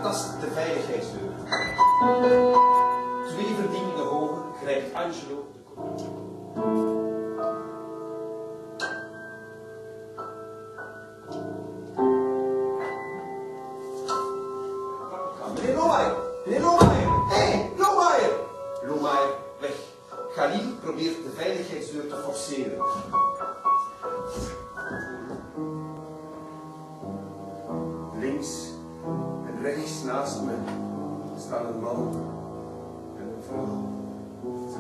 tast de veiligheidsdeur. 2 verdiepingen hoger krijgt Angelo de kop. Meneer Lohmeijer! Meneer Lohmeijer! Hé, Lohmeijer! Lohmeijer, weg. Khalil probeert de veiligheidsdeur te forceren. Links en rechts naast me staan een man en een vrouw. Ze